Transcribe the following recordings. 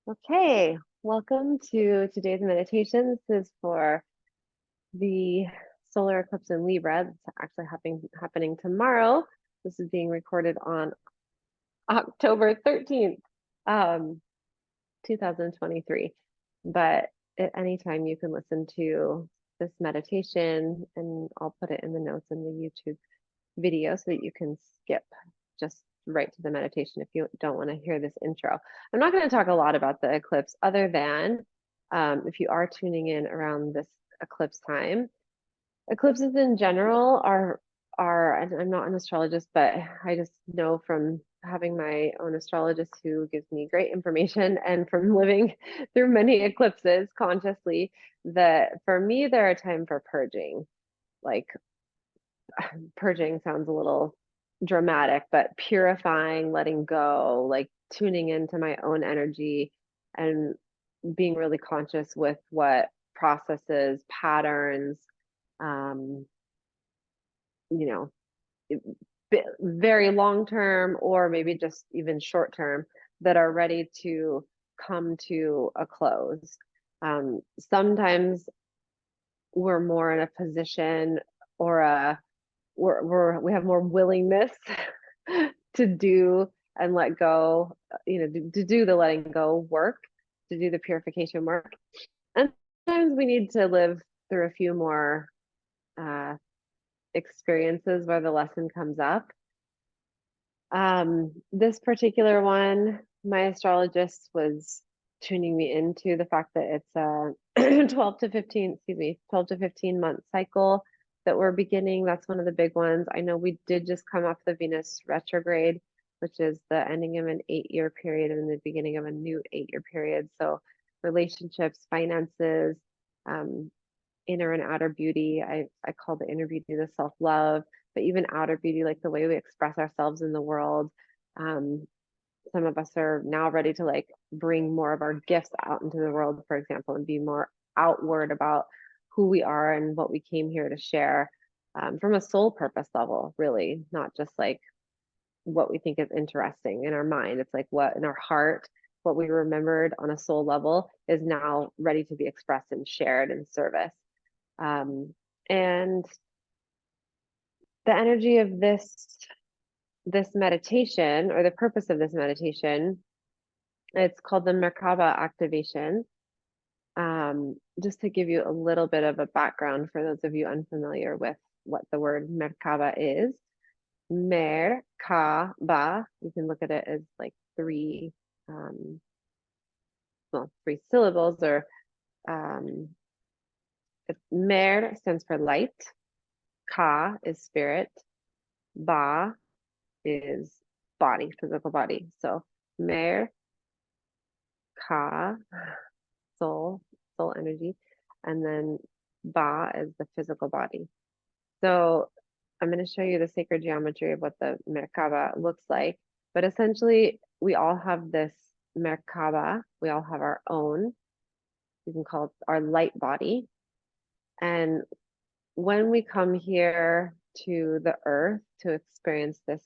Okay, welcome to today's meditation. This is for the solar eclipse in Libra. It's actually happening tomorrow. This is being recorded on October 13th, um, 2023. But at any time you can listen to this meditation, and I'll put it in the notes in the YouTube video so that you can skip just right to the meditation if you don't want to hear this intro. I'm not going to talk a lot about the eclipse other than if you are tuning in around this eclipse time. Eclipses in general and I'm not an astrologist, but I just know from having my own astrologist who gives me great information and from living through many eclipses consciously, that for me they're a time for purging. Like, purging sounds a little dramatic, but purifying, letting go, like tuning into my own energy and being really conscious with what processes, patterns, um, you know, very long term or maybe just even short term that are ready to come to a close. Sometimes we're more in a position or we have more willingness to do and let go, to do the letting go work, to do the purification work. And sometimes we need to live through a few more experiences where the lesson comes up. This particular one, my astrologist was tuning me into the fact that it's a 12 to 15 month cycle that we're beginning. That's one of the big ones. I know we did just come off the Venus retrograde, which is the ending of an 8-year period and the beginning of a new 8-year period. So relationships, finances, inner and outer beauty. I call the inner beauty the self-love, but even outer beauty, like the way we express ourselves in the world. Some of us are now ready to like bring more of our gifts out into the world, for example, and be more outward about who we are and what we came here to share, from a soul purpose level, really, not just like what we think is interesting in our mind. It's like what in our heart, what we remembered on a soul level is now ready to be expressed and shared in service. And the energy of this meditation, or the purpose of this meditation, it's called the Merkaba activation. Just to give you a little bit of a background for those of you unfamiliar with what the word Merkaba is. Merkaba, you can look at it as like three syllables, or Mer stands for light, Ka is spirit, Ba is body, physical body. So Mer, Ka, soul energy, and then Ba is the physical body. So I'm going to show you the sacred geometry of what the Merkaba looks like. But essentially, we all have this Merkaba. We all have our own, you can call it our light body. And when we come here to the earth to experience this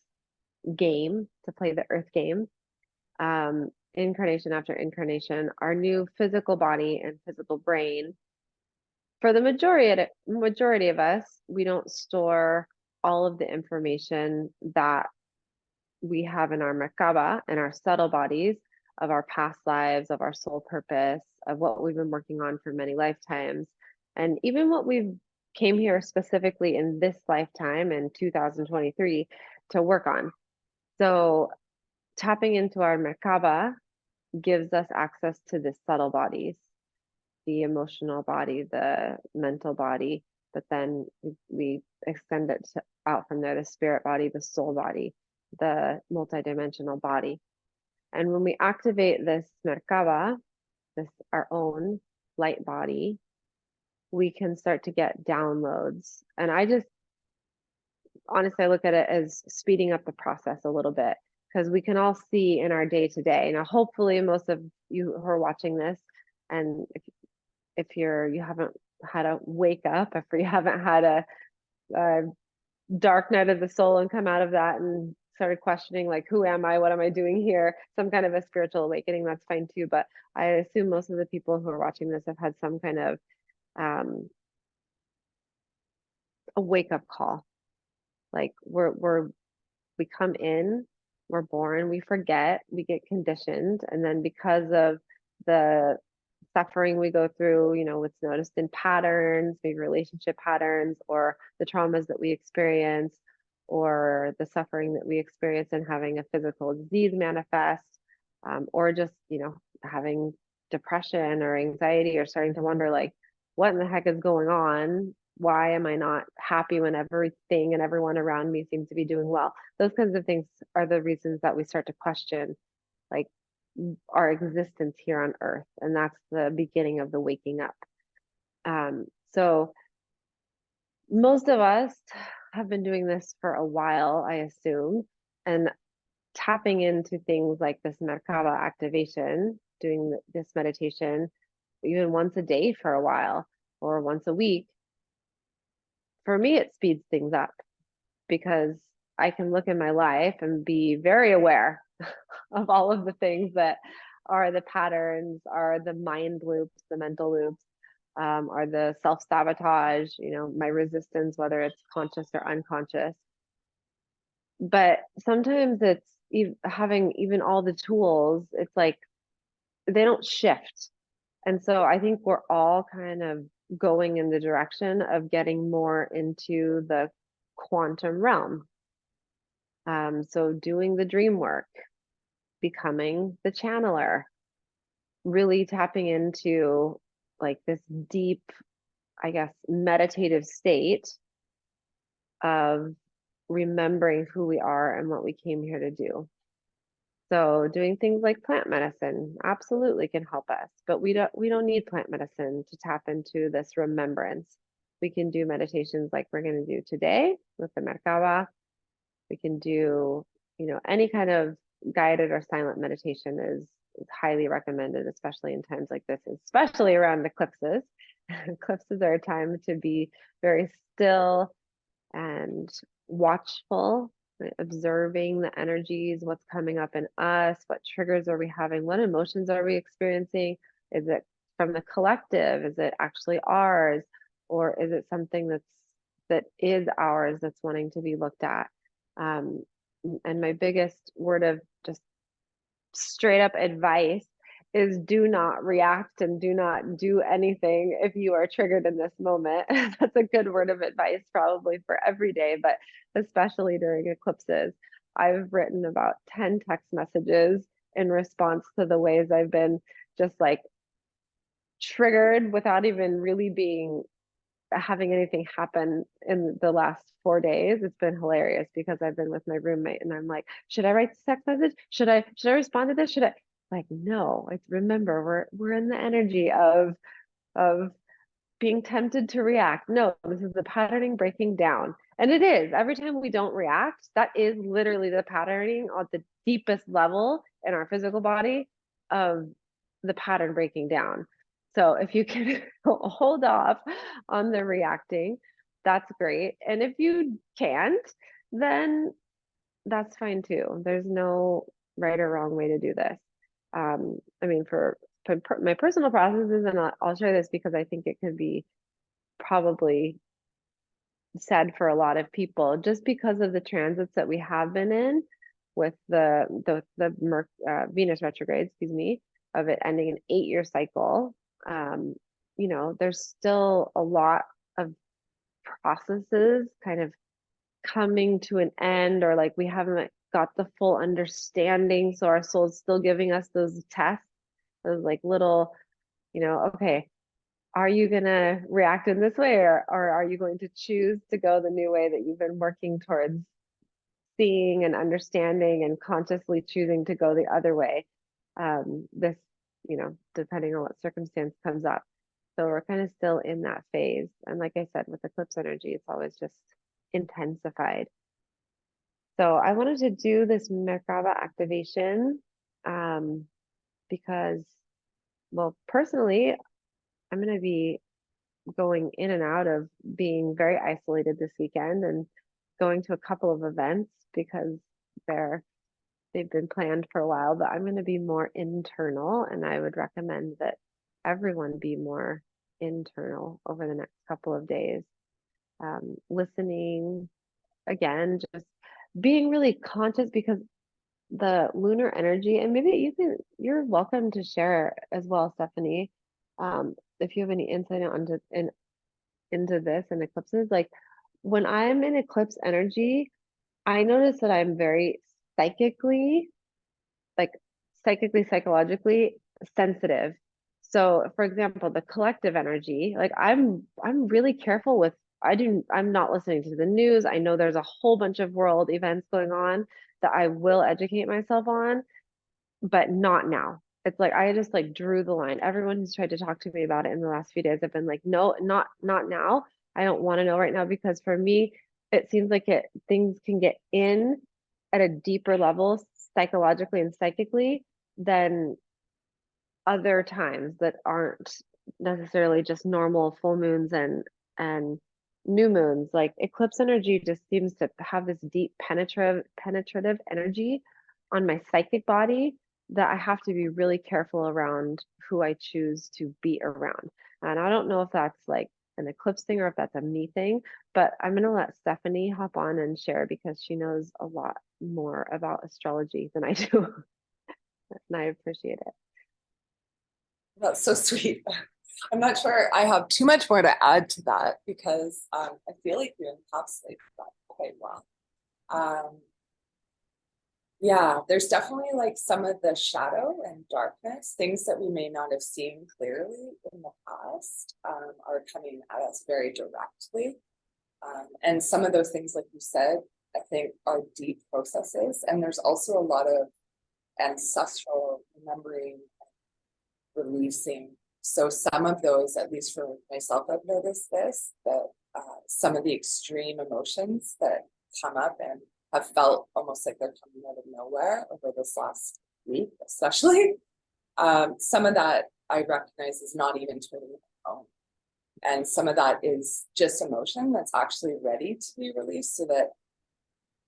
game, to play the earth game, incarnation after incarnation, our new physical body and physical brain, for the majority of us, we don't store all of the information that we have in our Merkaba and our subtle bodies of our past lives, of our soul purpose, of what we've been working on for many lifetimes, and even what we've came here specifically in this lifetime in 2023 to work on. So tapping into our Merkaba gives us access to the subtle bodies, the emotional body, the mental body, but then we extend it out from there, the spirit body, the soul body, the multidimensional body. And when we activate this Merkaba, this our own light body, we can start to get downloads. And I just honestly, I look at it as speeding up the process a little bit, because we can all see in our day to day. Now, hopefully, most of you who are watching this, and if you haven't had a wake up, if you haven't had a dark night of the soul and come out of that and started questioning, like, who am I? What am I doing here? Some kind of a spiritual awakening, that's fine too. But I assume most of the people who are watching this have had some kind of a wake-up call. Like we come in, we're born, we forget, we get conditioned, and then because of the suffering we go through, it's noticed in patterns, maybe relationship patterns, or the traumas that we experience, or the suffering that we experience in having a physical disease manifest, or just, having depression or anxiety, or starting to wonder, like, what in the heck is going on? Why am I not happy when everything and everyone around me seems to be doing well? Those kinds of things are the reasons that we start to question, like, our existence here on earth. And that's the beginning of the waking up. So most of us have been doing this for a while, I assume, and tapping into things like this Merkaba activation, doing this meditation even once a day for a while or once a week. For me, it speeds things up because I can look in my life and be very aware of all of the things that are the patterns, are the mind loops, the mental loops, are the self-sabotage, my resistance, whether it's conscious or unconscious. But sometimes it's having even all the tools, it's like they don't shift. And so I think we're all kind of going in the direction of getting more into the quantum realm. So doing the dream work, becoming the channeler, really tapping into like this deep, I guess, meditative state of remembering who we are and what we came here to do. So doing things like plant medicine absolutely can help us, but we don't need plant medicine to tap into this remembrance. We can do meditations like we're going to do today with the Merkaba. We can do, any kind of guided or silent meditation is highly recommended, especially in times like this, especially around eclipses. Eclipses are a time to be very still and watchful, right? Observing the energies, what's coming up in us, what triggers are we having, what emotions are we experiencing? Is it from the collective? Is it actually ours? Or is it something that is ours that's wanting to be looked at? And my biggest word of just straight up advice is do not react and do not do anything if you are triggered in this moment. That's a good word of advice probably for every day, but especially during eclipses. I've written about 10 text messages in response to the ways I've been just like triggered without even really having anything happen in the last 4 days. It's been hilarious because I've been with my roommate and I'm like, should I write this text message? Should I respond to this? Should I? Like, no. Remember, we're in the energy of being tempted to react. No, this is the patterning breaking down. And it is. Every time we don't react, that is literally the patterning at the deepest level in our physical body of the pattern breaking down. So if you can hold off on the reacting, that's great. And if you can't, then that's fine too. There's no right or wrong way to do this. I mean, for my personal processes, and I'll share this because I think it could be probably said for a lot of people, just because of the transits that we have been in with the Venus retrograde, excuse me, of it ending an 8-year cycle. There's still a lot of processes kind of coming to an end, or like we haven't got the full understanding. So our soul's still giving us those tests, those like little, okay, are you going to react in this way, or are you going to choose to go the new way that you've been working towards seeing and understanding and consciously choosing to go the other way? This, depending on what circumstance comes up. So we're kind of still in that phase. And like I said, with eclipse energy, it's always just intensified. So I wanted to do this Merkaba activation because, well, personally, I'm going to be going in and out of being very isolated this weekend and going to a couple of events because they've been planned for a while, but I'm going to be more internal, and I would recommend that everyone be more internal over the next couple of days. Listening, again, just being really conscious, because the lunar energy, and maybe you're welcome to share as well, Stephanie, if you have any insight into this and eclipses. Like when I'm in eclipse energy, I notice that I'm very psychically, like psychologically sensitive. So for example, the collective energy, like I'm really careful with, I'm not listening to the news. I know there's a whole bunch of world events going on that I will educate myself on, but not now. It's like I just like drew the line. Everyone who's tried to talk to me about it in the last few days, I've been like, no, not now. I don't want to know right now, because for me, it seems like things can get in at a deeper level psychologically and psychically than other times that aren't necessarily just normal full moons and new moons. Like eclipse energy just seems to have this deep penetrative energy on my psychic body that I have to be really careful around who I choose to be around. And I don't know if that's like an eclipse thing or if that's a me thing, but I'm going to let Stephanie hop on and share, because she knows a lot more about astrology than I do. And I appreciate it. That's so sweet. I'm not sure I have too much more to add to that, because I feel like you encapsulate that quite well. Yeah, there's definitely like some of the shadow and darkness, things that we may not have seen clearly in the past, are coming at us very directly. And some of those things, like you said, I think are deep processes. And there's also a lot of ancestral remembering, releasing. So some of those, at least for myself, I've noticed this, that some of the extreme emotions that come up and have felt almost like they're coming out of nowhere over this last week, especially. Some of that I recognize is not even totally my own. And some of that is just emotion that's actually ready to be released, so that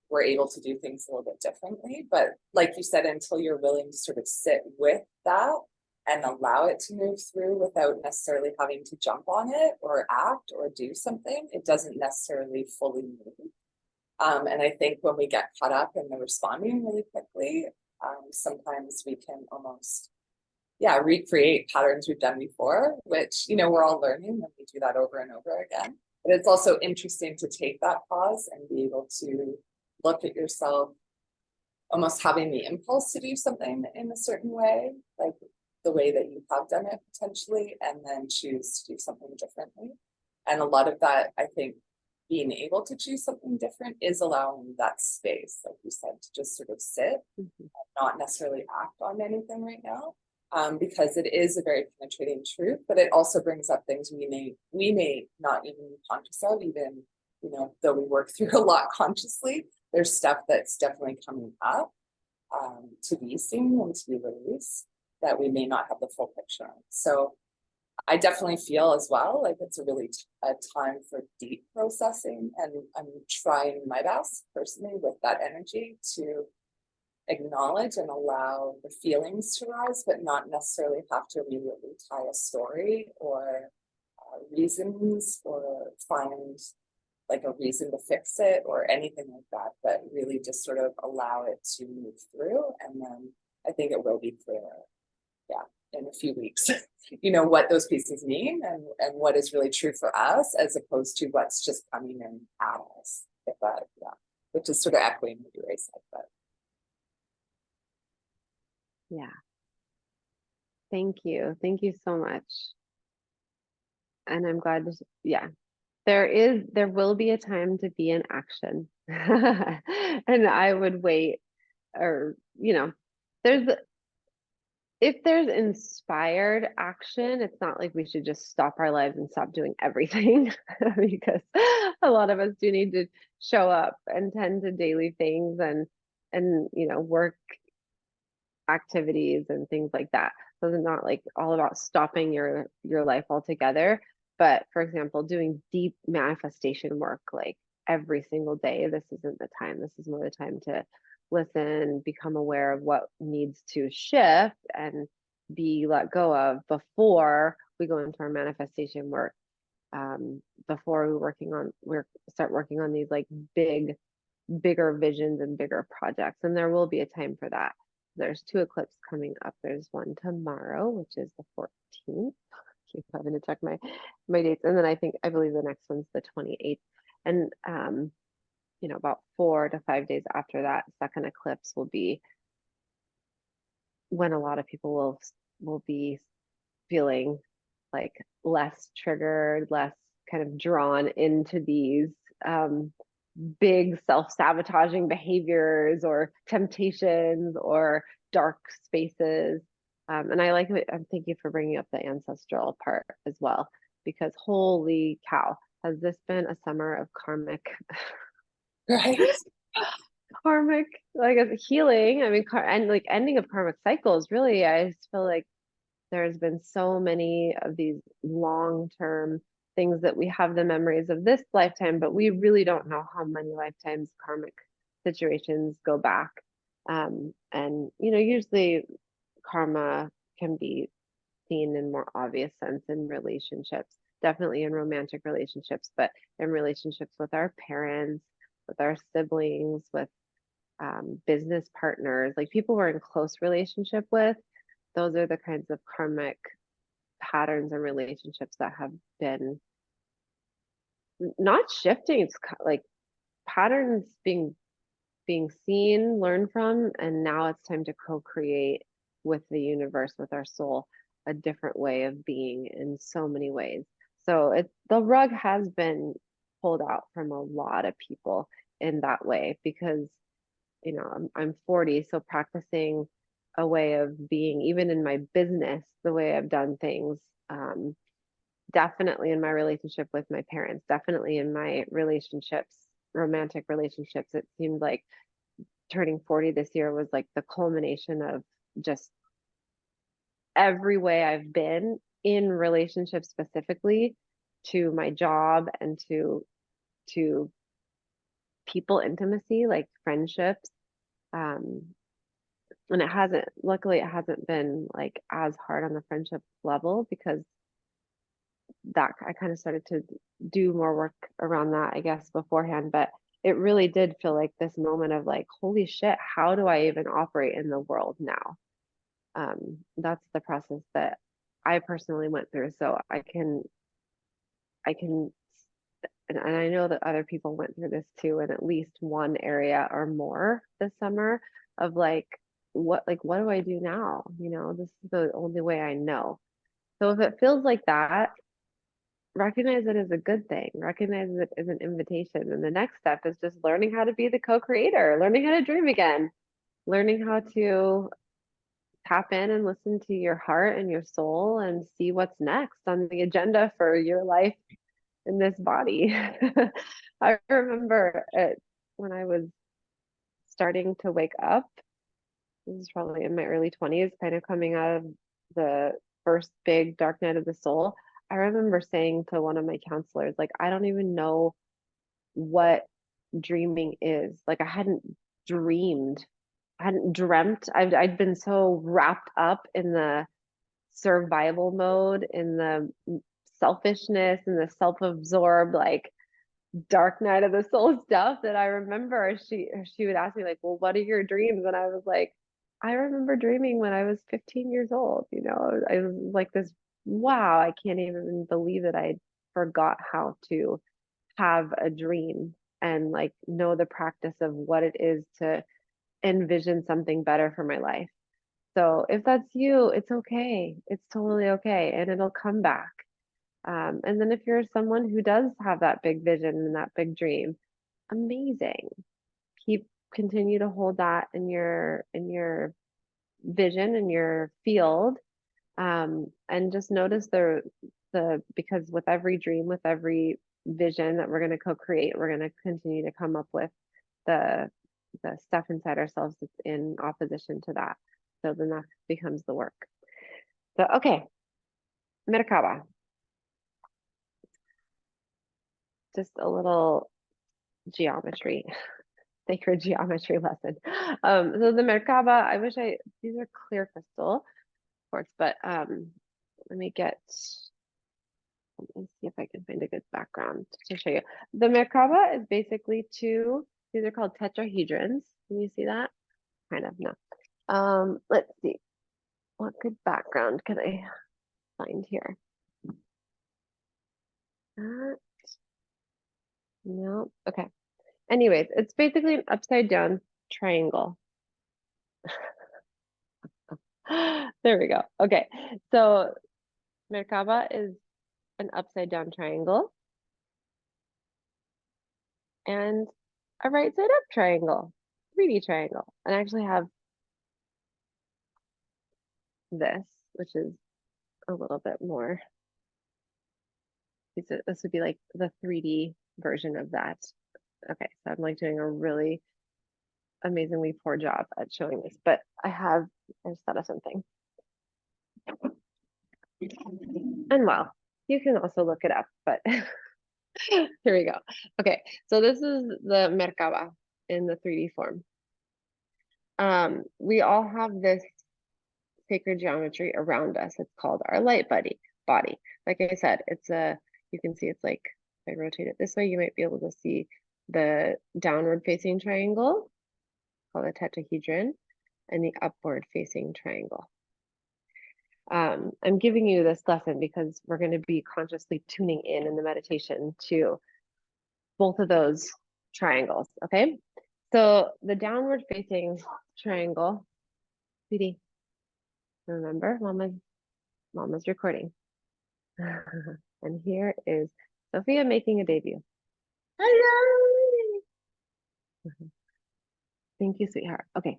we're able to do things a little bit differently. But like you said, until you're willing to sort of sit with that and allow it to move through without necessarily having to jump on it or act or do something, it doesn't necessarily fully move. And I think when we get caught up in the responding really quickly, sometimes we can almost, recreate patterns we've done before, which, we're all learning when we do that over and over again. But it's also interesting to take that pause and be able to look at yourself almost having the impulse to do something in a certain way, like the way that you have done it potentially, and then choose to do something differently. And a lot of that, I think, being able to choose something different is allowing that space, like you said, to just sort of sit, and not necessarily act on anything right now, because it is a very penetrating truth. But it also brings up things we may not even be conscious of, even though we work through a lot consciously. There's stuff that's definitely coming up to be seen and to be released that we may not have the full picture on. So I definitely feel as well like it's a really a time for deep processing, and I'm trying my best personally with that energy to acknowledge and allow the feelings to rise, but not necessarily have to immediately tie a story or reasons or find like a reason to fix it or anything like that, but really just sort of allow it to move through. And then I think it will be clearer, in a few weeks, what those pieces mean and what is really true for us, as opposed to what's just coming in at us. But which is sort of echoing what you already said. But Thank you so much. And I'm glad there will be a time to be in action. And I would wait, or if there's inspired action, it's not like we should just stop our lives and stop doing everything, because a lot of us do need to show up and tend to daily things and work activities and things like that. So it's not like all about stopping your life altogether. But for example, doing deep manifestation work like every single day, this isn't the time. This is more the time to listen, become aware of what needs to shift and be let go of before we go into our manifestation work. Before we start working on these like bigger visions and bigger projects. And there will be a time for that. There's 2 eclipses coming up. There's one tomorrow, which is the 14th. Keep having to check my dates. And then I believe the next one's the 28th. And about 4 to 5 days after that second eclipse will be when a lot of people will be feeling like less triggered, less kind of drawn into these big self-sabotaging behaviors or temptations or dark spaces. And I like it. Thank you for bringing up the ancestral part as well, because holy cow, has this been a summer of karmic, Right. karmic, like healing. I mean, and like ending of karmic cycles. Really, I just feel like there's been so many of these long-term things that we have the memories of this lifetime, but we really don't know how many lifetimes karmic situations go back. And usually karma can be seen in more obvious sense in relationships, definitely in romantic relationships, but in relationships with our parents, with our siblings, with business partners, like people we're in close relationship with. Those are the kinds of karmic patterns and relationships that have been not shifting. It's like patterns being seen, learned from, and now it's time to co-create with the universe, with our soul, a different way of being in so many ways. So the rug has been pulled out from a lot of people in that way, because I'm 40, so practicing a way of being, even in my business, the way I've done things, definitely in my relationship with my parents, definitely in my relationships, romantic relationships. It seemed like turning 40 this year was like the culmination of just every way I've been in relationships, specifically to my job and to people intimacy, like friendships. And luckily it hasn't been like as hard on the friendship level, because that I kind of started to do more work around that, I guess, beforehand. But it really did feel like this moment of like, holy shit, how do I even operate in the world now? That's the process that I personally went through. So I can, and I know that other people went through this too, in at least one area or more this summer, of like, what do I do now? This is the only way I know. So if it feels like that, recognize it as a good thing, recognize it as an invitation. And the next step is just learning how to be the co-creator, learning how to dream again, learning how to tap in and listen to your heart and your soul and see what's next on the agenda for your life in this body. I remember when I was starting to wake up, this is probably in my early 20s, kind of coming out of the first big dark night of the soul. I remember saying to one of my counselors, like, I don't even know what dreaming is. Like, I hadn't dreamed, I hadn't dreamt. I'd been so wrapped up in the survival mode, in the selfishness and the self-absorbed, like dark night of the soul stuff, that I remember she would ask me like, well, what are your dreams? And I was like, I remember dreaming when I was 15 years old. I was like this, wow, I can't even believe that I forgot how to have a dream and like know the practice of what it is to envision something better for my life. So if that's you, it's okay. It's totally okay. And it'll come back. And then if you're someone who does have that big vision and that big dream, amazing. Continue to hold that in your vision, in your field. And just notice because with every dream, with every vision that we're going to co-create, we're going to continue to come up with the stuff inside ourselves that's in opposition to that. So then that becomes the work. So okay, Merkaba. Just a little geometry. sacred geometry lesson. So the Merkaba, these are clear crystal quartz, but let me see if I can find a good background to show you. The Merkaba is basically these are called tetrahedrons. Can you see that? Kind of, no. Let's see. What good background can I find here? No, okay. Anyways, it's basically an upside down triangle. There we go. Okay, so Merkaba is an upside down triangle and a right side up triangle, 3D triangle. And I actually have this, which is a little bit more. This would be like the 3D version of that. Okay, so I'm like doing a really amazingly poor job at showing this, but I just thought of something. And well, you can also look it up, but here we go. Okay, so this is the Merkaba in the 3D form. We all have this sacred geometry around us. It's called our light body. Like I said, you can see it's like, if I rotate it this way, you might be able to see the downward facing triangle called a tetrahedron and the upward facing triangle. I'm giving you this lesson because we're going to be consciously tuning in the meditation to both of those triangles, okay? So the downward facing triangle, sweetie, remember, mama's recording. And here is Sophia making a debut. Hello. Thank you, sweetheart. Okay.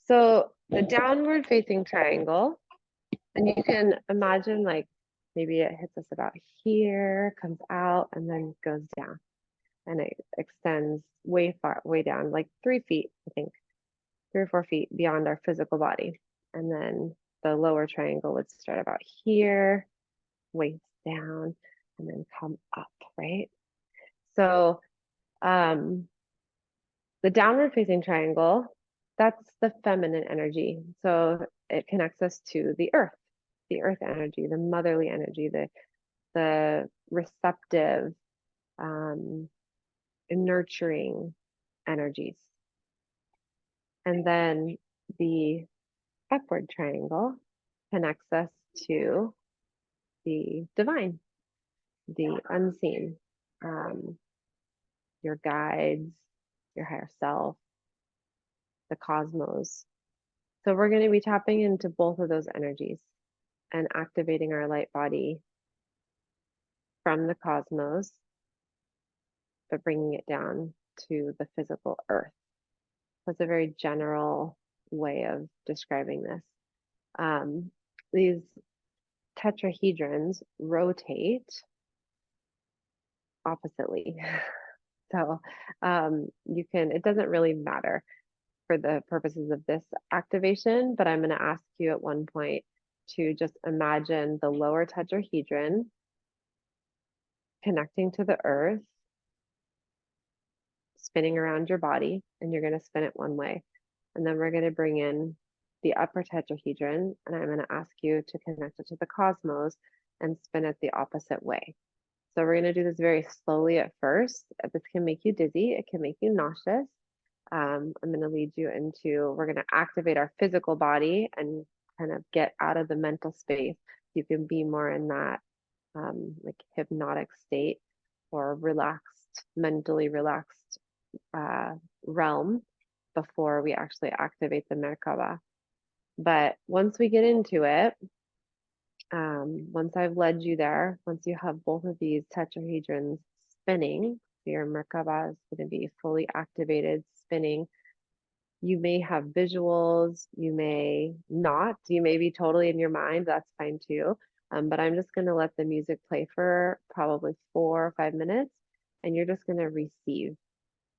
So the downward facing triangle, and you can imagine like maybe it hits us about here, comes out, and then goes down. And it extends way down, like 3 feet, I think, 3 or 4 feet beyond our physical body. And then the lower triangle would start about here, waist down, and then come up, right? So the downward facing triangle, that's the feminine energy. So it connects us to the earth energy, the motherly energy, the receptive, nurturing energies. And then the upward triangle connects us to the divine, the unseen, your guides, your higher self, the cosmos. So we're going to be tapping into both of those energies and activating our light body from the cosmos, but bringing it down to the physical earth. That's a very general way of describing this. These tetrahedrons rotate oppositely. So it doesn't really matter for the purposes of this activation, but I'm going to ask you at one point to just imagine the lower tetrahedron connecting to the earth, spinning around your body, and you're going to spin it one way. And then we're going to bring in the upper tetrahedron, and I'm going to ask you to connect it to the cosmos and spin it the opposite way. So we're going to do this very slowly at first. This can make you dizzy. It can make you nauseous. I'm going to lead you we're going to activate our physical body and kind of get out of the mental space. You can be more in that like hypnotic state or mentally relaxed realm before we actually activate the Merkaba. But once we get into it, once I've led you there, once you have both of these tetrahedrons spinning, your Merkaba is going to be fully activated, spinning. You may have visuals, you may not, you may be totally in your mind, that's fine too. But I'm just going to let the music play for probably 4 or 5 minutes, and you're just going to receive.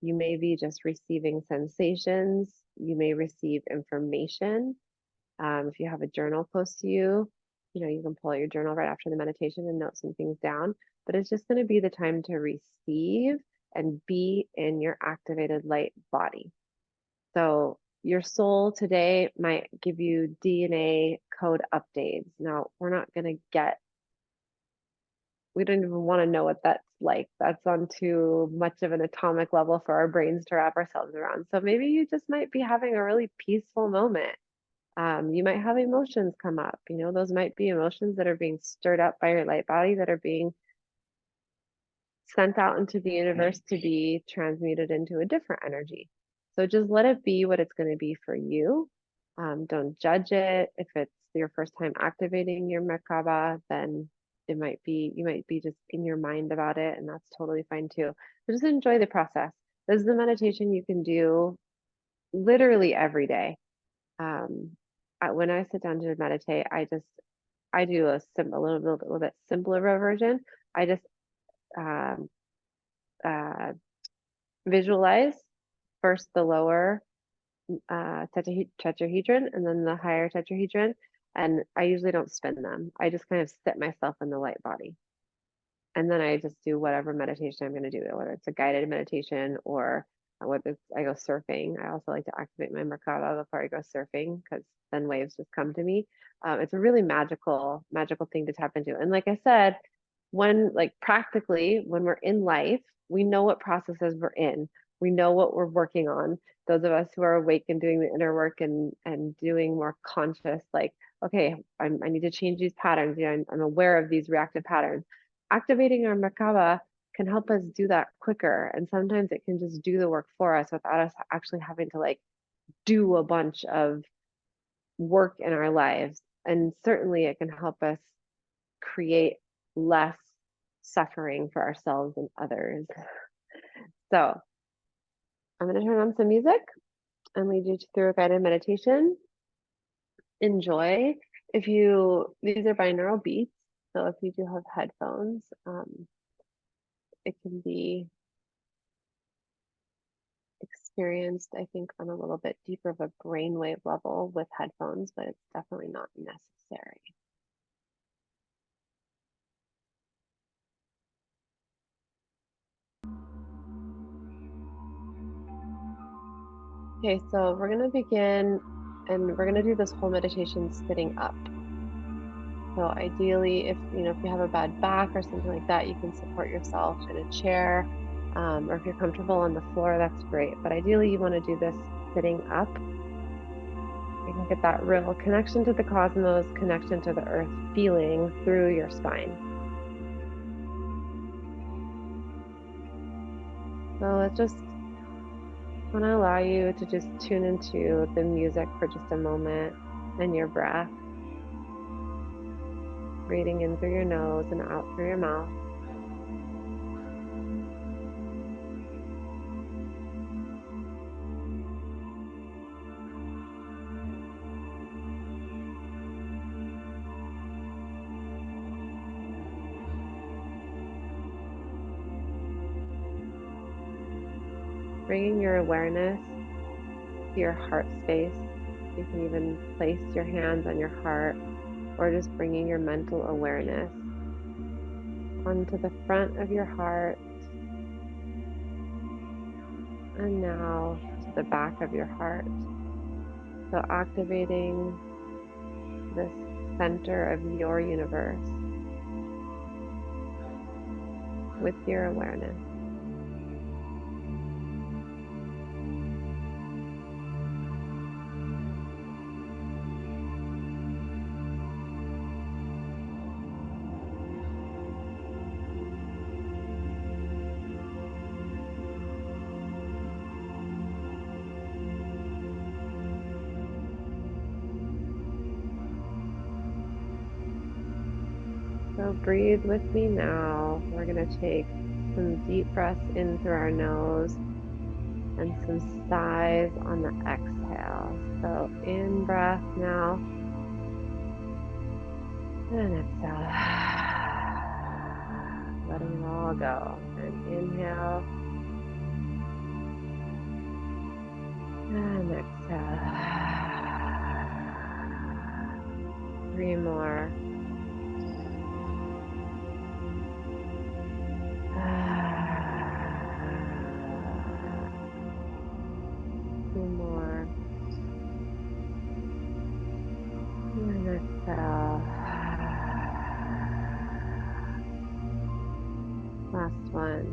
You may be just receiving sensations, you may receive information. If you have a journal close to you, you can pull out your journal right after the meditation and note some things down, but it's just going to be the time to receive and be in your activated light body. So your soul today might give you DNA code updates. Now, we're not going to get, we don't even want to know what that's like. That's on too much of an atomic level for our brains to wrap ourselves around. So maybe you just might be having a really peaceful moment. You might have emotions come up. You know, those might be emotions that are being stirred up by your light body that are being sent out into the universe to be transmuted into a different energy. So just let it be what it's going to be for you. Don't judge it. If it's your first time activating your Merkaba, then you might be just in your mind about it, and that's totally fine too. So just enjoy the process. This is a meditation you can do literally every day. When I sit down to meditate, I do a little bit simpler version. I just um, visualize first the lower tetrahedron and then the higher tetrahedron. And I usually don't spin them. I just kind of sit myself in the light body. And then I just do whatever meditation I'm going to do, whether it's a guided meditation or whether it's, I go surfing. I also like to activate my Merkaba before I go surfing because then waves just come to me. It's a really magical thing to tap into. And like I said, practically when we're in life, we know what processes we're in. We know what we're working on. Those of us who are awake and doing the inner work and doing more conscious, like, okay, I need to change these patterns. You know, I'm aware of these reactive patterns. Activating our Merkaba can help us do that quicker. And sometimes it can just do the work for us without us actually having to like do a bunch of work in our lives. And certainly it can help us create less suffering for ourselves and others. So I'm going to turn on some music and lead you through a guided meditation. Enjoy. These are binaural beats. So if you do have headphones, it can be experienced, I think, on a little bit deeper of a brainwave level with headphones, but it's definitely not necessary. Okay, so we're going to begin and we're going to do this whole meditation sitting up. So ideally, if you have a bad back or something like that, you can support yourself in a chair, or if you're comfortable on the floor, that's great. But ideally, you want to do this sitting up. You can get that real connection to the cosmos, connection to the earth feeling through your spine. So I just want to allow you to just tune into the music for just a moment and your breath. Breathing in through your nose and out through your mouth. Bringing your awareness to your heart space. You can even place your hands on your heart or just bringing your mental awareness onto the front of your heart and now to the back of your heart. So activating this center of your universe with your awareness. So breathe with me now. We're going to take some deep breaths in through our nose and some sighs on the exhale. So in breath now and exhale. Letting it all go. And inhale and exhale. 3 more. Exhale. Last one.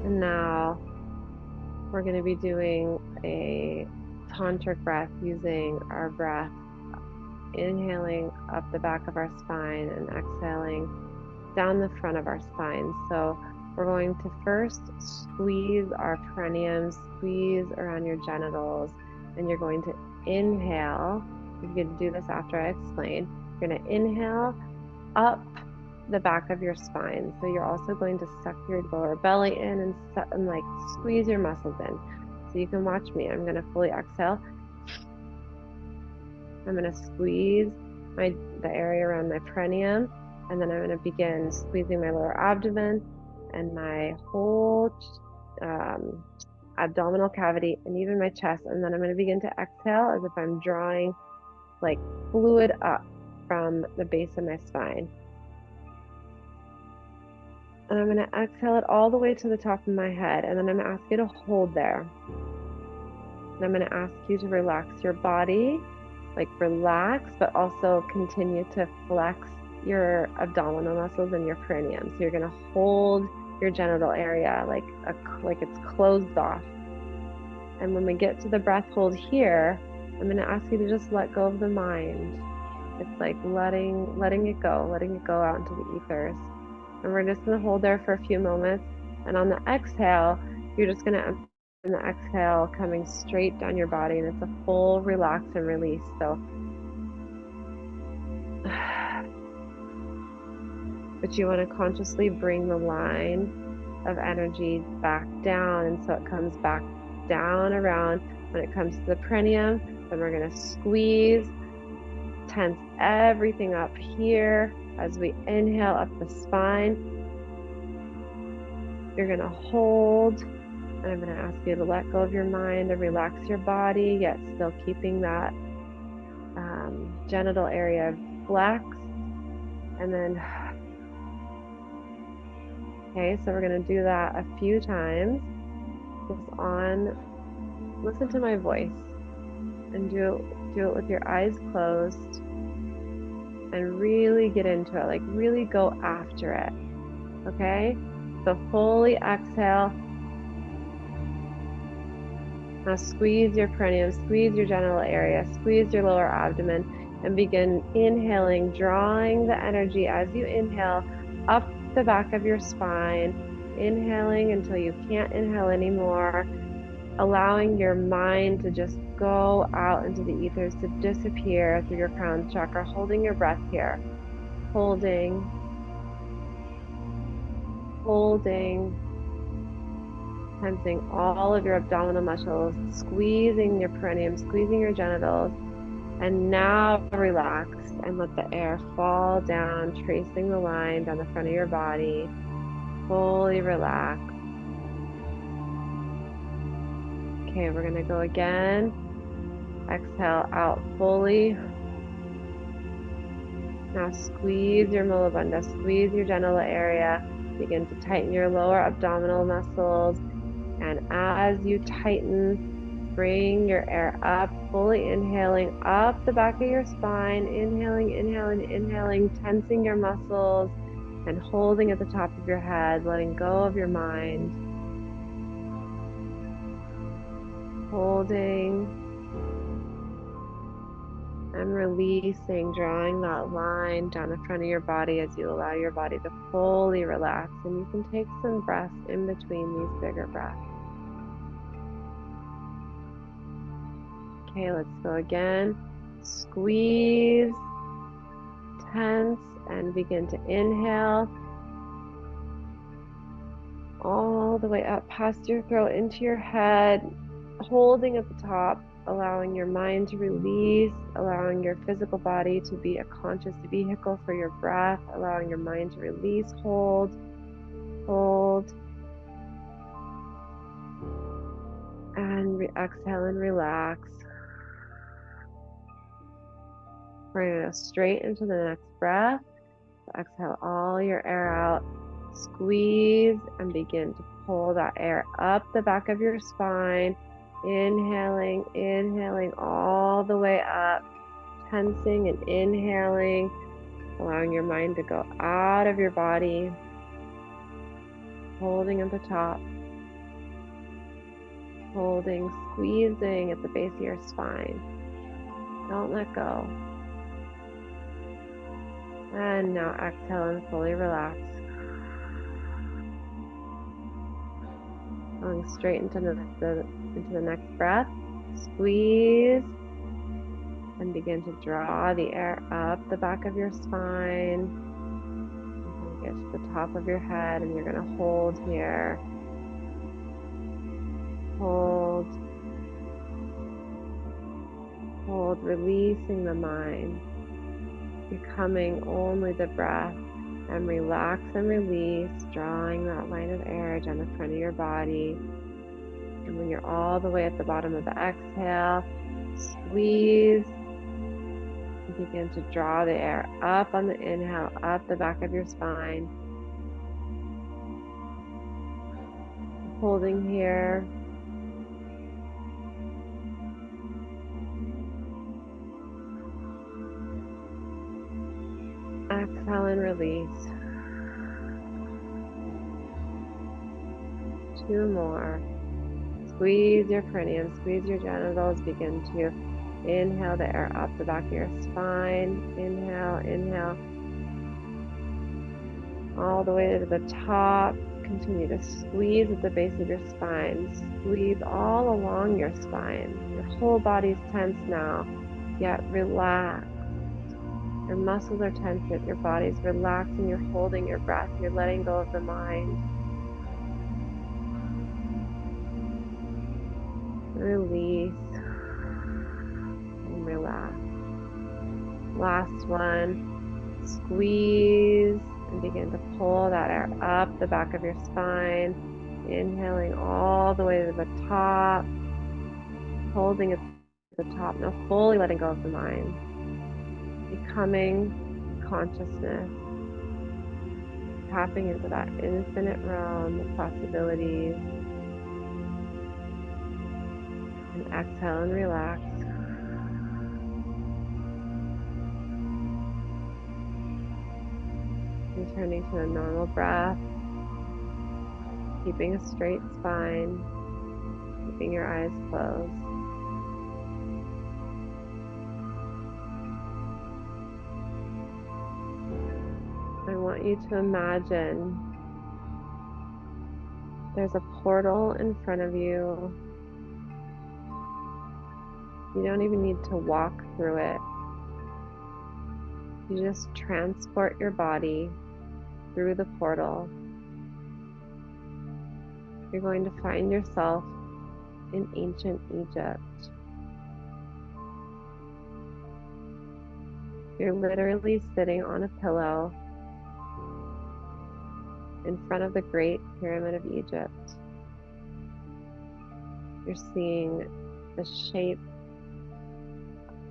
And now we're going to be doing a tantric breath using our breath, inhaling up the back of our spine and exhaling down the front of our spine. So we're going to first squeeze our perineum, squeeze around your genitals, and you're going to inhale. You're going to do this after I explain. You're going to inhale up the back of your spine. So you're also going to suck your lower belly in and like squeeze your muscles in. So you can watch me. I'm going to fully exhale. I'm going to squeeze the area around my perineum, and then I'm going to begin squeezing my lower abdomen and my whole abdominal cavity and even my chest. And then I'm going to begin to exhale as if I'm drawing like fluid up from the base of my spine. And I'm going to exhale it all the way to the top of my head. And then I'm going to ask you to hold there. And I'm going to ask you to relax your body, like relax, but also continue to flex your abdominal muscles and your perineum. So you're going to hold your genital area like it's closed off. And when we get to the breath hold here, I'm going to ask you to just let go of the mind. It's like letting it go out into the ethers. And we're just going to hold there for a few moments. And on the exhale, you're just going to and the exhale coming straight down your body, and it's a full relax and release. So but you want to consciously bring the line of energy back down, and so it comes back down around. When it comes to the perineum, then we're going to squeeze, tense everything up here as we inhale up the spine. You're going to hold. And I'm going to ask you to let go of your mind and relax your body, yet still keeping that genital area flexed. And then, okay, so we're going to do that a few times. Listen to my voice and do it with your eyes closed and really get into it, like really go after it. Okay, so fully exhale. Now squeeze your perineum, squeeze your genital area, squeeze your lower abdomen, and begin inhaling, drawing the energy as you inhale up the back of your spine, inhaling until you can't inhale anymore, allowing your mind to just go out into the ethers, to disappear through your crown chakra, holding your breath here, holding, tensing all of your abdominal muscles, squeezing your perineum, squeezing your genitals, and now relax and let the air fall down, tracing the line down the front of your body. Fully relax. Okay, we're going to go again. Exhale out fully. Now squeeze your mulabandha, squeeze your genital area. Begin to tighten your lower abdominal muscles. And as you tighten, bring your air up, fully inhaling up the back of your spine, inhaling, tensing your muscles and holding at the top of your head, letting go of your mind. Holding and releasing, drawing that line down the front of your body as you allow your body to fully relax. And you can take some breaths in between these bigger breaths. Okay, let's go again. Squeeze, tense, and begin to inhale all the way up past your throat into your head, holding at the top, allowing your mind to release, allowing your physical body to be a conscious vehicle for your breath, allowing your mind to release, hold, and exhale and relax. We're going to go straight into the next breath. So exhale all your air out. Squeeze and begin to pull that air up the back of your spine. Inhaling, inhaling all the way up, tensing and inhaling, allowing your mind to go out of your body, holding at the top, holding, squeezing at the base of your spine. Don't let go. And now exhale and fully relax. Going straight into the next breath. Squeeze and begin to draw the air up the back of your spine. You're going to get to the top of your head, and you're going to hold here. Hold. Hold, releasing the mind. Becoming only the breath. And relax and release, drawing that line of air down the front of your body. And when you're all the way at the bottom of the exhale, squeeze. And begin to draw the air up on the inhale, up the back of your spine. Holding here. Exhale and release. 2 more. Squeeze your perineum, squeeze your genitals. Begin to inhale the air up the back of your spine. Inhale, inhale. All the way to the top. Continue to squeeze at the base of your spine. Squeeze all along your spine. Your whole body's tense now, yet relax. Your muscles are tense, yet your body's relaxing. You're holding your breath. You're letting go of the mind. Release and relax. Last one. Squeeze and begin to pull that air up the back of your spine. Inhaling all the way to the top. Holding at the top. Now fully letting go of the mind. Becoming consciousness. Tapping into that infinite realm of possibilities. And exhale and relax. Returning to a normal breath. Keeping a straight spine. Keeping your eyes closed. I want you to imagine there's a portal in front of you. You don't even need to walk through it. You just transport your body through the portal. You're going to find yourself in ancient Egypt. You're literally sitting on a pillow in front of the Great Pyramid of Egypt. You're seeing the shape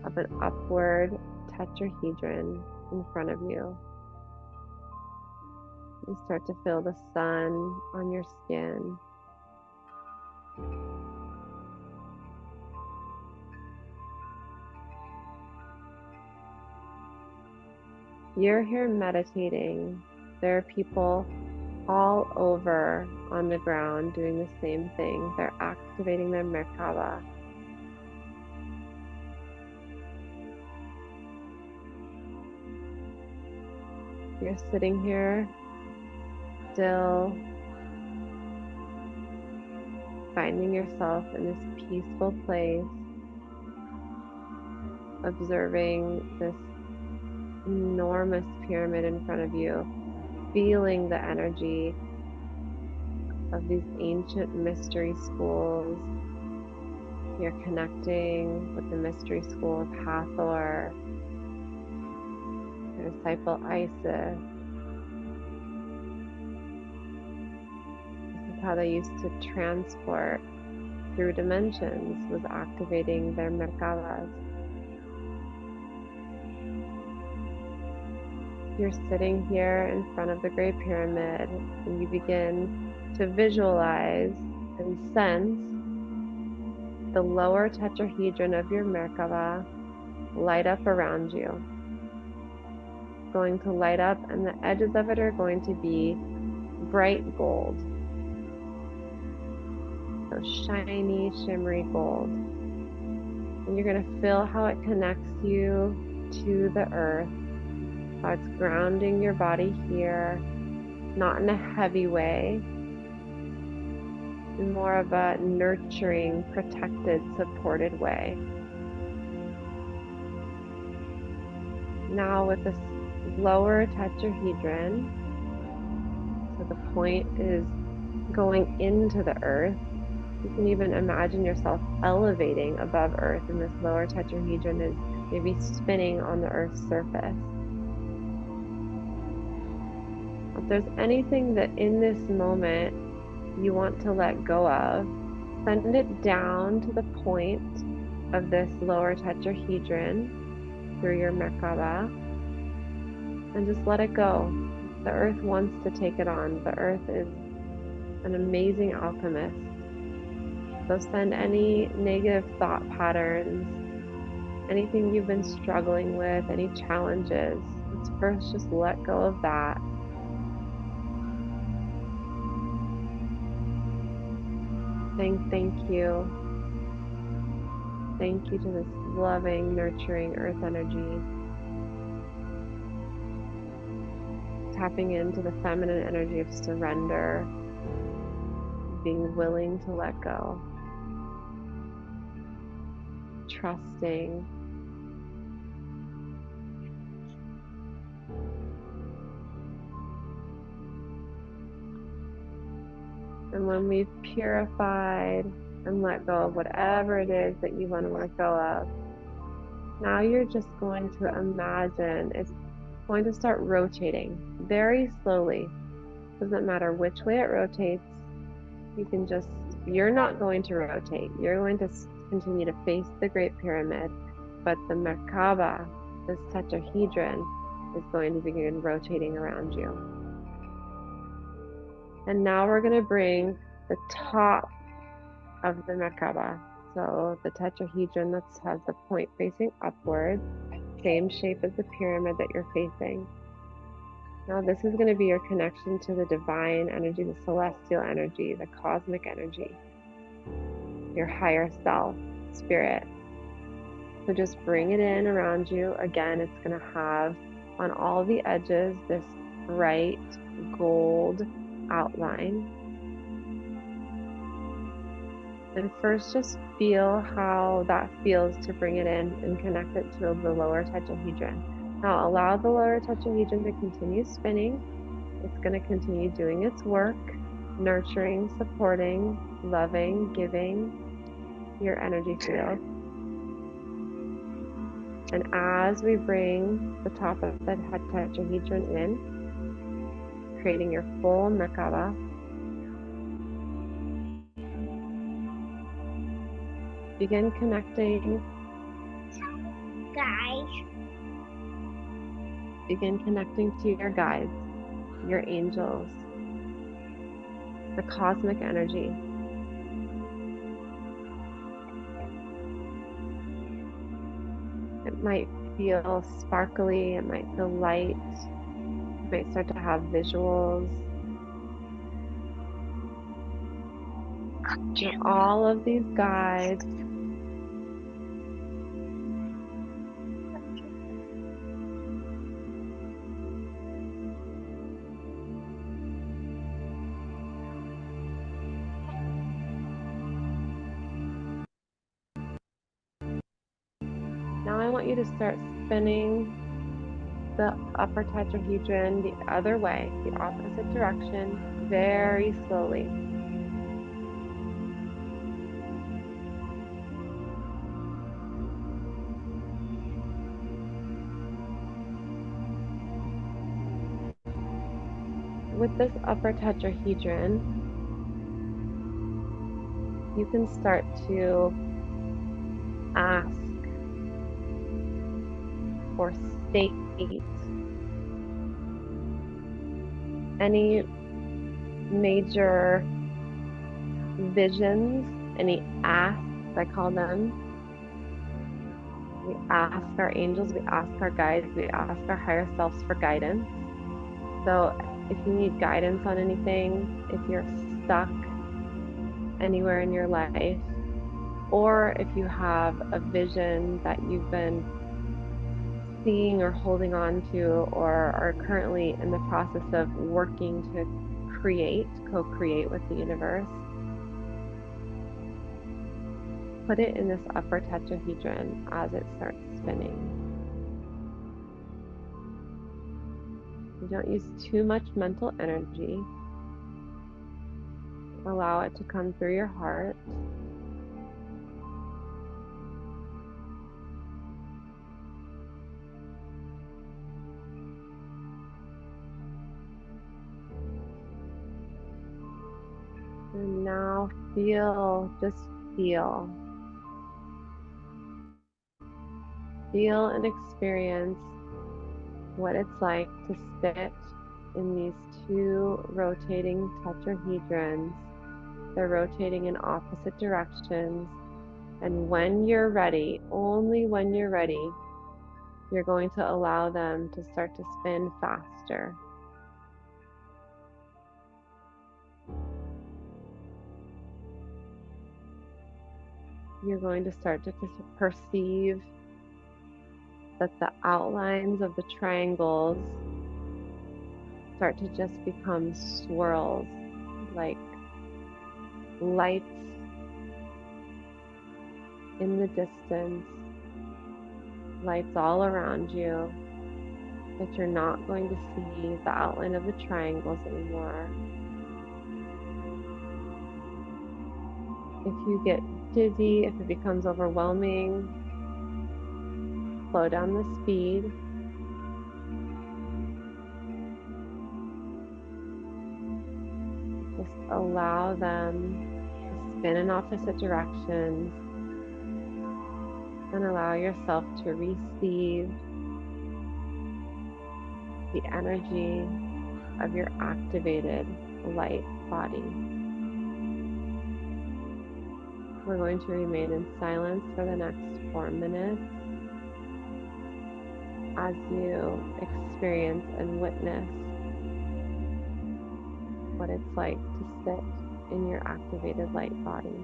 of an upward tetrahedron in front of you. You start to feel the sun on your skin. You're here meditating. There are people all over on the ground doing the same thing. They're activating their Merkaba. You're sitting here still, finding yourself in this peaceful place, observing this enormous pyramid in front of you, feeling the energy of these ancient mystery schools. You're connecting with the mystery school of Hathor, your disciple Isis. This is how they used to transport through dimensions, was activating their Merkabas. you're sitting here in front of the Great Pyramid and you begin to visualize and sense the lower tetrahedron of your Merkaba light up around you. It's going to light up, and the edges of it are going to be bright gold. So shiny, shimmery gold. And you're going to feel how it connects you to the earth, how it's grounding your body here, not in a heavy way, in more of a nurturing, protected, supported way. Now with this lower tetrahedron, so the point is going into the earth, you can even imagine yourself elevating above earth, and this lower tetrahedron is maybe spinning on the earth's surface. If there's anything that in this moment you want to let go of, send it down to the point of this lower tetrahedron through your Merkaba and just let it go. The earth wants to take it on. The earth is an amazing alchemist. So send any negative thought patterns, anything you've been struggling with, any challenges. Let's first just let go of that. Saying thank you. Thank you to this loving, nurturing earth energy. Tapping into the feminine energy of surrender, being willing to let go, trusting. And when we've purified and let go of whatever it is that you want to let go of, now you're just going to imagine it's going to start rotating very slowly. Doesn't matter which way it rotates. You're not going to rotate. You're going to continue to face the Great Pyramid, but the Merkaba, this tetrahedron, is going to begin rotating around you. And now we're going to bring the top of the Merkaba, so the tetrahedron that has the point facing upward, same shape as the pyramid that you're facing. Now this is going to be your connection to the divine energy, the celestial energy, the cosmic energy, your higher self, spirit. So just bring it in around you. Again, it's going to have on all the edges this bright gold outline. And first just feel how that feels to bring it in and connect it to the lower tetrahedron. Now allow the lower tetrahedron to continue spinning. It's going to continue doing its work, nurturing, supporting, loving, giving your energy field. And as we bring the top of the tetrahedron in, creating your full Merkaba, begin connecting. Begin connecting to your guides, your angels, the cosmic energy. It might feel sparkly, it might feel light, you might start to have visuals. And all of these guides now I want you to start spinning the upper tetrahedron the other way, the opposite direction, very slowly. With this upper tetrahedron, you can start to ask or state any major visions, any asks, I call them. We ask our angels, we ask our guides, we ask our higher selves for guidance. So if you need guidance on anything, if you're stuck anywhere in your life, or if you have a vision that you've been seeing or holding on to, or are currently in the process of working to co-create with the universe, put it in this upper tetrahedron as it starts spinning. You don't use too much mental energy. Allow it to come through your heart. And now just feel. Feel and experience what it's like to sit in these two rotating tetrahedrons. They're rotating in opposite directions. And when you're ready, only when you're ready, you're going to allow them to start to spin faster. You're going to start to perceive that the outlines of the triangles start to just become swirls, like lights in the distance, lights all around you, that you're not going to see the outline of the triangles anymore. If you get dizzy, if it becomes overwhelming, slow down the speed. Just allow them to spin in opposite directions and allow yourself to receive the energy of your activated light body. We're going to remain in silence for the next 4 minutes as you experience and witness what it's like to sit in your activated light body.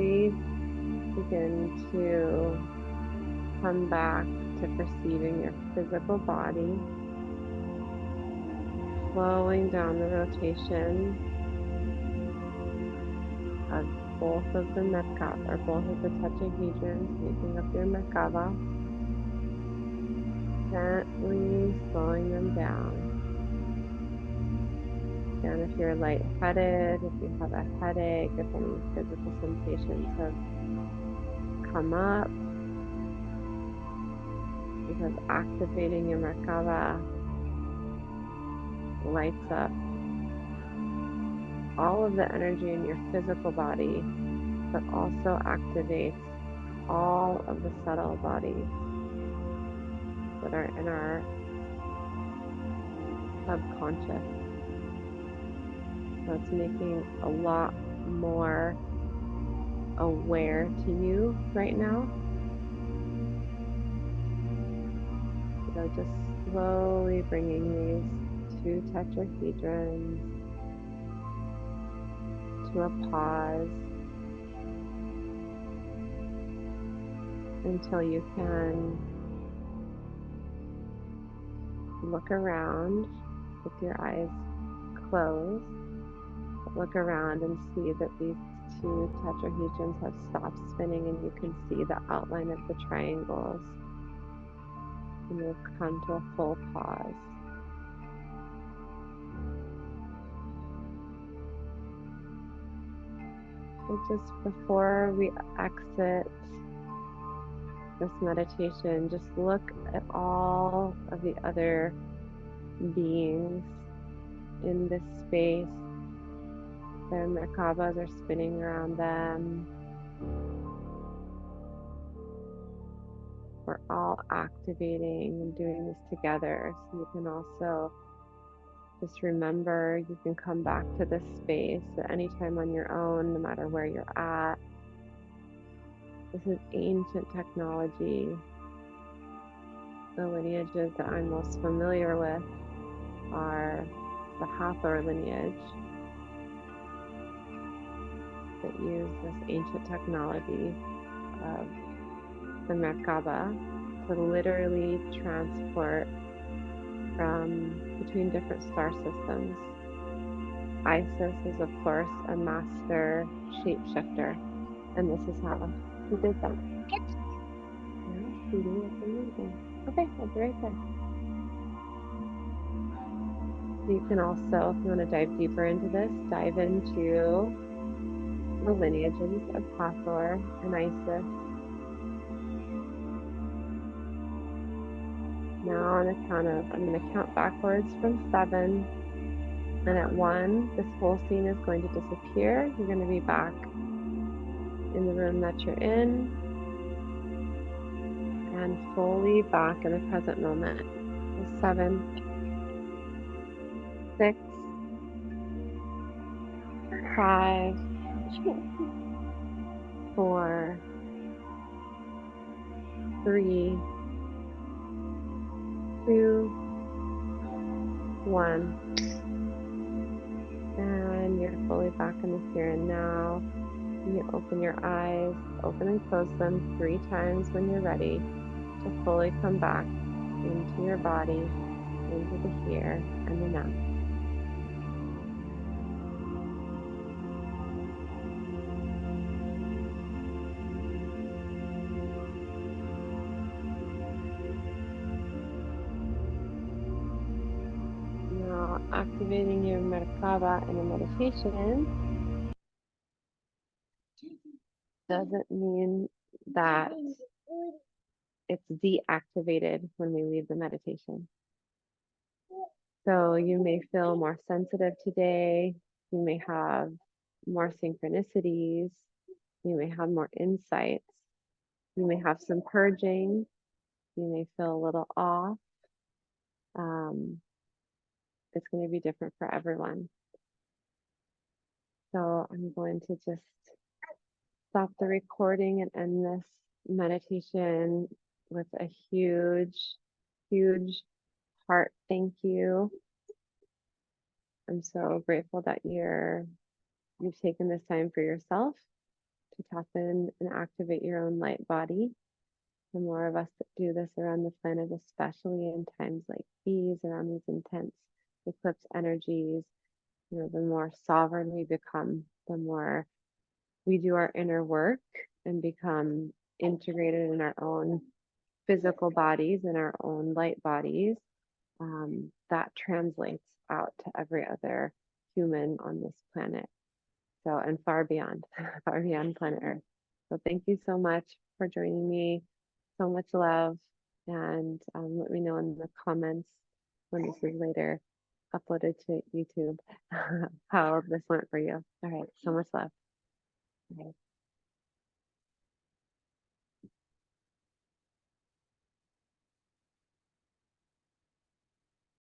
slowly begin to come back to perceiving your physical body, slowing down the rotation of both of the Merkaba, or both of the tetrahedrons making up your Merkaba, gently slowing them down. And if you're lightheaded, if you have a headache, if any physical sensations have come up, because activating your Merkaba lights up all of the energy in your physical body, but also activates all of the subtle bodies that are in our subconscious. So it's making a lot more aware to you right now. So just slowly bringing these two tetrahedrons to a pause until you can look around with your eyes closed. Look around and see that these two tetrahedrons have stopped spinning and you can see the outline of the triangles. And you've come to a full pause. So just before we exit this meditation, just look at all of the other beings in this space. Their Merkabas are spinning around them. We're all activating and doing this together. So you can also just remember, you can come back to this space at any time on your own, no matter where you're at. This is ancient technology. The lineages that I'm most familiar with are the Hathor lineage that use this ancient technology of the Merkaba to literally transport from between different star systems. Isis is, of course, a master shapeshifter, and this is how he did that. Yeah, sweetie, that's amazing. Okay, I'll be right there. You can also, if you want to dive deeper into this, dive into the lineages of Hathor and Isis. Now on the count of, I'm going to count backwards from 7, and at 1, this whole scene is going to disappear. You're going to be back in the room that you're in, and fully back in the present moment. 7, 6, 5, 4, 3, 2, 1. And you're fully back in the here and now. You open your eyes, open and close them 3 times when you're ready to fully come back into your body, into the here and the now. Now, activating your Merkaba in a meditation doesn't mean that it's deactivated when we leave the meditation. So you may feel more sensitive today. You may have more synchronicities. You may have more insights. You may have some purging. You may feel a little off. It's going to be different for everyone. So I'm going to just stop the recording and end this meditation with a huge, huge heart thank you. I'm so grateful that you've taken this time for yourself to tap in and activate your own light body. The more of us that do this around the planet, especially in times like these, around these intense eclipse energies, the more sovereign we become, the more we do our inner work and become integrated in our own physical bodies and our own light bodies, that translates out to every other human on this planet. So, and far beyond, far beyond planet Earth. So, thank you so much for joining me. So much love. And let me know in the comments when this is later uploaded to YouTube how this went for you. All right. So much love. All right.